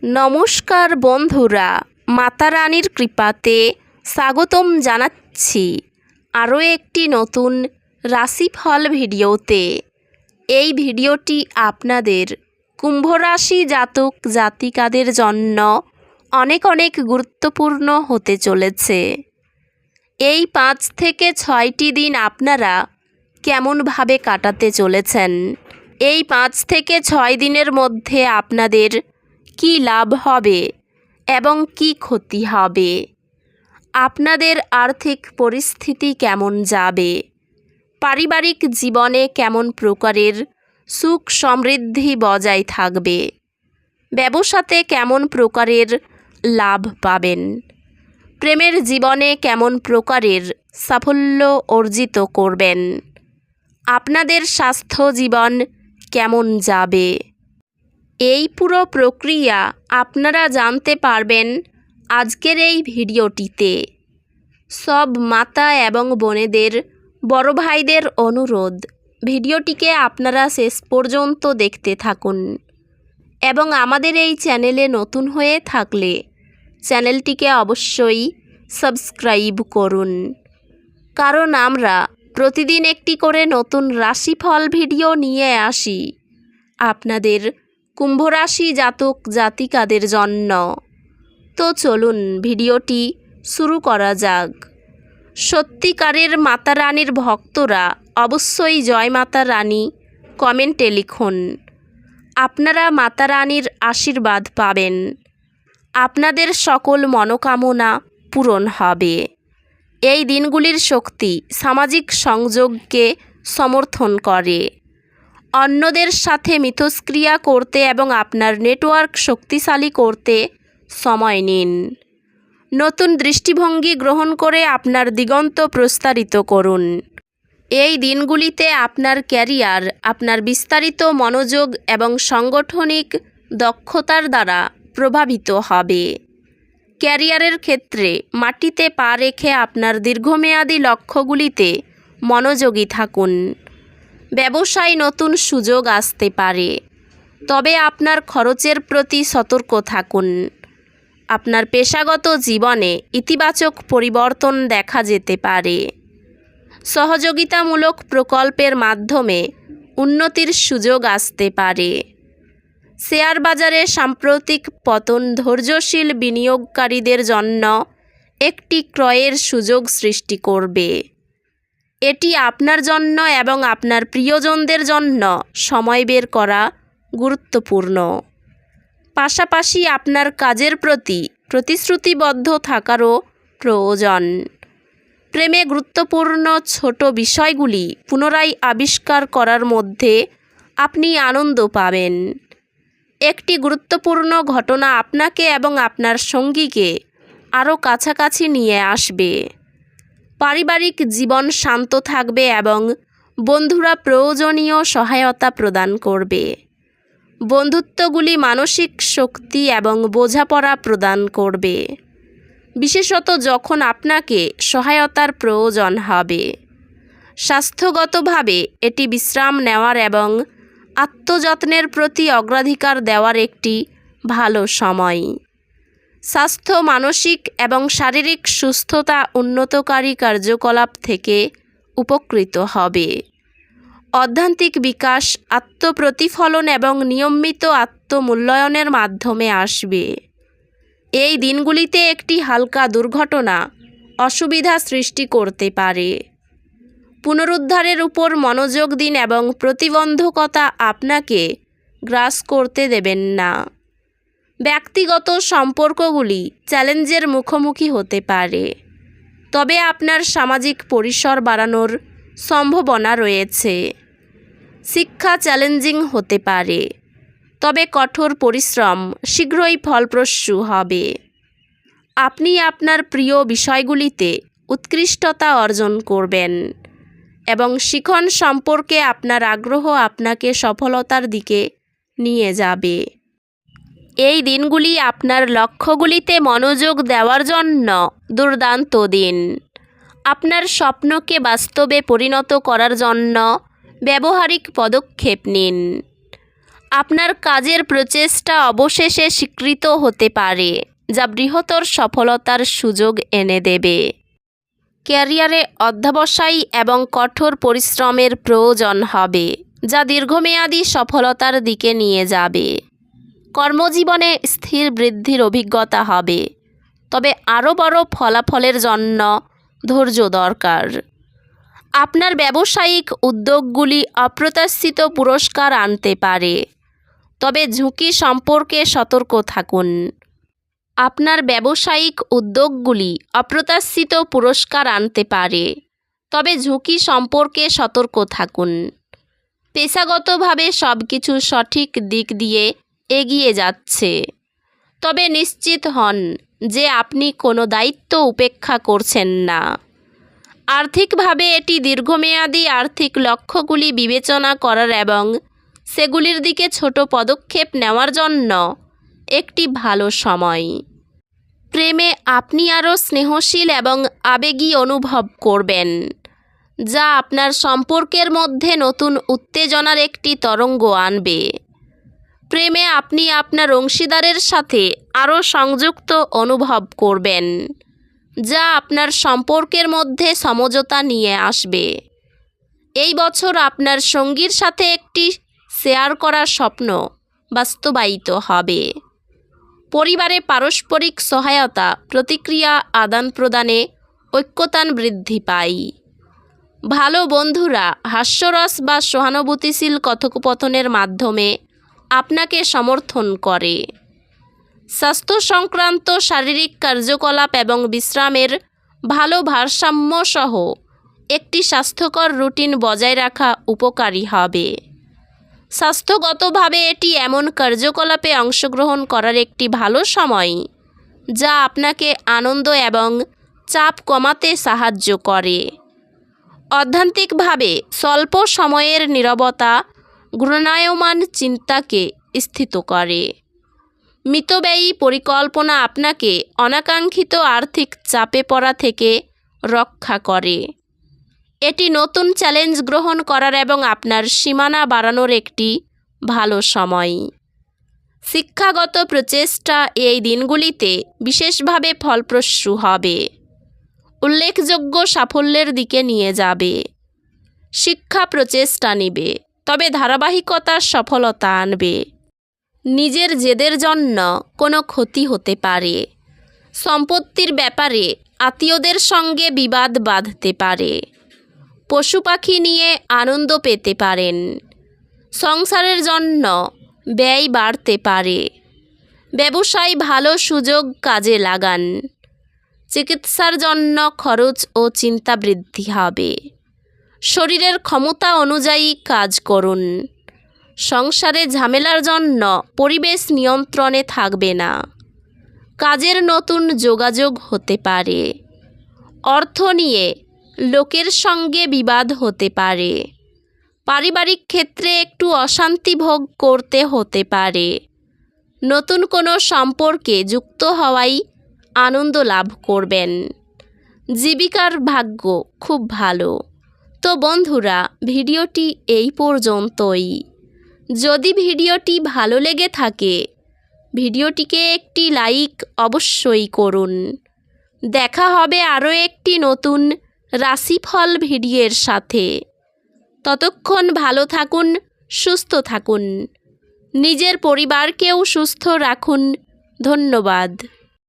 নমস্কার বন্ধুরা, মাতা রানীর কৃপাতে স্বাগতম জানাচ্ছি আরও একটি নতুন রাশিফল ভিডিওতে। এই ভিডিওটি আপনাদের কুম্ভ রাশি জাতক জাতিকাদের জন্য অনেক অনেক গুরুত্বপূর্ণ হতে চলেছে। এই 5 থেকে 6টি দিন আপনারা কেমনভাবে কাটাতে চলেছেন, এই 5 থেকে 6 দিনের মধ্যে আপনাদের কি লাভ হবে এবং কি ক্ষতি হবে, আপনাদের আর্থিক পরিস্থিতি কেমন যাবে, পারিবারিক জীবনে কেমন প্রকারের সুখ সমৃদ্ধি বজায় থাকবে, ব্যবসাতে কেমন প্রকারের লাভ পাবেন, প্রেমের জীবনে কেমন প্রকারের সাফল্য অর্জিত করবেন, আপনাদের স্বাস্থ্য জীবন কেমন যাবে, এই পুরো প্রক্রিয়া আপনারা জানতে পারবেন আজকের এই ভিডিওটিতে। সব মাতা এবং বোনেদের, বড় ভাইদের অনুরোধ, ভিডিওটিকে আপনারা শেষ পর্যন্ত দেখতে থাকুন এবং আমাদের এই চ্যানেলে নতুন হয়ে থাকলে চ্যানেলটিকে অবশ্যই সাবস্ক্রাইব করুন, কারণ আমরা প্রতিদিন একটি করে নতুন রাশিফল ভিডিও নিয়ে আসি আপনাদের কুম্ভ রাশি জাতক জাতিকাদের জন্য। তো চলুন ভিডিওটি শুরু করা যাক। সত্যিকারের মাতা রানীর ভক্তরা অবশ্যই জয় মাতা রানী কমেন্টে লিখুন। আপনারা মাতা রানীর আশীর্বাদ পাবেন, আপনাদের সকল মনোকামনা পূরণ হবে। এই দিনগুলির শক্তি সামাজিক সংযোগকে সমর্থন করে। অন্যদের সাথে মিথস্ক্রিয়া করতে এবং আপনার নেটওয়ার্ক শক্তিশালী করতে সময় নিন। নতুন দৃষ্টিভঙ্গি গ্রহণ করে আপনার দিগন্ত প্রসারিত করুন। এই দিনগুলিতে আপনার ক্যারিয়ার আপনার বিস্তারিত মনোযোগ এবং সাংগঠনিক দক্ষতার দ্বারা প্রভাবিত হবে। ক্যারিয়ারের ক্ষেত্রে মাটিতে পা রেখে আপনার দীর্ঘমেয়াদী লক্ষ্যগুলিতে মনোযোগী থাকুন। ব্যবসায় নতুন সুযোগ আসতে পারে, তবে আপনার খরচের প্রতি সতর্ক থাকুন। আপনার পেশাগত জীবনে ইতিবাচক পরিবর্তন দেখা যেতে পারে। সহযোগিতামূলক প্রকল্পের মাধ্যমে উন্নতির সুযোগ আসতে পারে। শেয়ার বাজারে সাম্প্রতিক পতন ধৈর্যশীল বিনিয়োগকারীদের জন্য একটি ক্রয়ের সুযোগ সৃষ্টি করবে। এটি আপনার জন্য এবং আপনার প্রিয়জনদের জন্য সময় বের করা গুরুত্বপূর্ণ। পাশাপাশি আপনার কাজের প্রতি প্রতিশ্রুতিবদ্ধ থাকারও প্রয়োজন। প্রেমে গুরুত্বপূর্ণ ছোট বিষয়গুলি পুনরায় আবিষ্কার করার মধ্যে আপনি আনন্দ পাবেন। একটি গুরুত্বপূর্ণ ঘটনা আপনাকে এবং আপনার সঙ্গীকে আরও কাছাকাছি নিয়ে আসবে। পারিবারিক জীবন শান্ত থাকবে এবং বন্ধুরা প্রয়োজনীয় সহায়তা প্রদান করবে। বন্ধুত্বগুলি মানসিক শক্তি এবং বোঝাপড়া প্রদান করবে, বিশেষত যখন আপনাকে সহায়তার প্রয়োজন হবে। স্বাস্থ্যগতভাবে এটি বিশ্রাম নেওয়ার এবং আত্মযত্নের প্রতি অগ্রাধিকার দেওয়ার একটি ভালো সময়। স্বাস্থ্য মানসিক এবং শারীরিক সুস্থতা উন্নতকারী কার্যকলাপ থেকে উপকৃত হবে। অধ্যাত্মিক বিকাশ আত্মপ্রতিফলন এবং নিয়মিত আত্মমূল্যায়নের মাধ্যমে আসবে। এই দিনগুলিতে একটি হালকা দুর্ঘটনা অসুবিধা সৃষ্টি করতে পারে। পুনরুদ্ধারের উপর মনোযোগ দিন এবং প্রতিবন্ধকতা আপনাকে গ্রাস করতে দেবেন না। ব্যক্তিগত সম্পর্কগুলি চ্যালেঞ্জের মুখোমুখি হতে পারে, তবে আপনার সামাজিক পরিসর বাড়ানোর সম্ভাবনা রয়েছে। শিক্ষা চ্যালেঞ্জিং হতে পারে, তবে কঠোর পরিশ্রম শীঘ্রই ফলপ্রসূ হবে। আপনি আপনার প্রিয় বিষয়গুলিতে উৎকৃষ্টতা অর্জন করবেন এবং শিখন সম্পর্কে আপনার আগ্রহ আপনাকে সফলতার দিকে নিয়ে যাবে। এই দিনগুলি আপনার লক্ষ্যগুলিতে মনোযোগ দেওয়ার জন্য দুর্দান্ত দিন। আপনার স্বপ্নকে বাস্তবে পরিণত করার জন্য ব্যবহারিক পদক্ষেপ নিন। আপনার কাজের প্রচেষ্টা অবশেষে স্বীকৃত হতে পারে, যা বৃহত্তর সফলতার সুযোগ এনে দেবে। ক্যারিয়ারে অধ্যবসায় এবং কঠোর পরিশ্রমের প্রয়োজন হবে, যা দীর্ঘমেয়াদী সফলতার দিকে নিয়ে যাবে। কর্মজীবনে স্থির বৃদ্ধির অভিজ্ঞতা হবে, তবে আরও বড় ফলাফলের জন্য ধৈর্য দরকার। আপনার ব্যবসায়িক উদ্যোগগুলি অপ্রত্যাশিত পুরস্কার আনতে পারে, তবে ঝুঁকি সম্পর্কে সতর্ক থাকুন। আপনার ব্যবসায়িক উদ্যোগগুলি অপ্রত্যাশিত পুরস্কার আনতে পারে, তবে ঝুঁকি সম্পর্কে সতর্ক থাকুন। পেশাগতভাবে সব কিছু সঠিক দিক দিয়ে এগিয়ে যাচ্ছে, তবে নিশ্চিত হন যে আপনি কোনো দায়িত্ব উপেক্ষা করছেন না। আর্থিকভাবে এটি দীর্ঘমেয়াদী আর্থিক লক্ষ্যগুলি বিবেচনা করার এবং সেগুলির দিকে ছোট পদক্ষেপ নেওয়ার জন্য একটি ভালো সময়। প্রেমে আপনি আরও স্নেহশীল এবং আবেগী অনুভব করবেন, যা আপনার সম্পর্কের মধ্যে নতুন উত্তেজনার একটি তরঙ্গ আনবে। প্রেমে আপনি আপনার অংশীদারের সাথে আরও সংযুক্ত অনুভব করবেন, যা আপনার সম্পর্কের মধ্যে সমঝোতা নিয়ে আসবে। এই বছর আপনার সঙ্গীর সাথে একটি শেয়ার করা স্বপ্ন বাস্তবায়িত হবে। পরিবারে পারস্পরিক সহায়তা, প্রতিক্রিয়া আদান প্রদানে ঐক্যতান বৃদ্ধি পায়। ভালো বন্ধুরা হাস্যরস বা সহানুভূতিশীল কথোপকথনের মাধ্যমে আপনাকে সমর্থন করে। স্বাস্থ্য সংক্রান্ত শারীরিক কার্যকলাপ এবং বিশ্রামের ভালো ভারসাম্য সহ একটি স্বাস্থ্যকর রুটিন বজায় রাখা উপকারী হবে। স্বাস্থ্যগতভাবে এটি এমন কার্যকলাপে অংশগ্রহণ করার একটি ভালো সময়, যা আপনাকে আনন্দ এবং চাপ কমাতে সাহায্য করে। অধ্যাত্মিকভাবে স্বল্প সময়ের নীরবতা ঘূর্ণায়মান চিন্তাকে স্থিত করে। মিতব্যয়ী পরিকল্পনা আপনাকে অনাকাঙ্ক্ষিত আর্থিক চাপে পড়া থেকে রক্ষা করে। এটি নতুন চ্যালেঞ্জ গ্রহণ করার এবং আপনার সীমানা বাড়ানোর একটি ভালো সময়। শিক্ষাগত প্রচেষ্টা এই দিনগুলিতে বিশেষভাবে ফলপ্রসূ হবে, উল্লেখযোগ্য সাফল্যের দিকে নিয়ে যাবে। শিক্ষা প্রচেষ্টা নিবে, তবে ধারাবাহিকতার সফলতা আনবে। নিজের জেদের জন্য কোনো ক্ষতি হতে পারে। সম্পত্তির ব্যাপারে আত্মীয়দের সঙ্গে বিবাদ বাঁধতে পারে। পশু পাখি নিয়ে আনন্দ পেতে পারেন। সংসারের জন্য ব্যয় বাড়তে পারে। ব্যবসায় ভালো সুযোগ কাজে লাগান। চিকিৎসার জন্য খরচ ও চিন্তা বৃদ্ধি হবে। শরীরের ক্ষমতা অনুযায়ী কাজ করুন। সংসারে ঝামেলার জন্য পরিবেশ নিয়ন্ত্রণে থাকবে না। কাজের নতুন যোগাযোগ হতে পারে। অর্থ নিয়ে লোকের সঙ্গে বিবাদ হতে পারে। পারিবারিক ক্ষেত্রে একটু অশান্তি ভোগ করতে হতে পারে। নতুন কোনো সম্পর্কে যুক্ত হওয়ায় আনন্দ লাভ করবেন। জীবিকার ভাগ্য খুব ভালো। তো বন্ধুরা, ভিডিওটি এই পর্যন্তই। যদি ভিডিওটি ভালো লেগে থাকে, ভিডিওটিকে একটি লাইক অবশ্যই করুন। দেখা হবে আরও একটি নতুন রাশিফল ভিডিওর সাথে। ততক্ষণ ভালো থাকুন, সুস্থ থাকুন, নিজের পরিবারকেও সুস্থ রাখুন। ধন্যবাদ।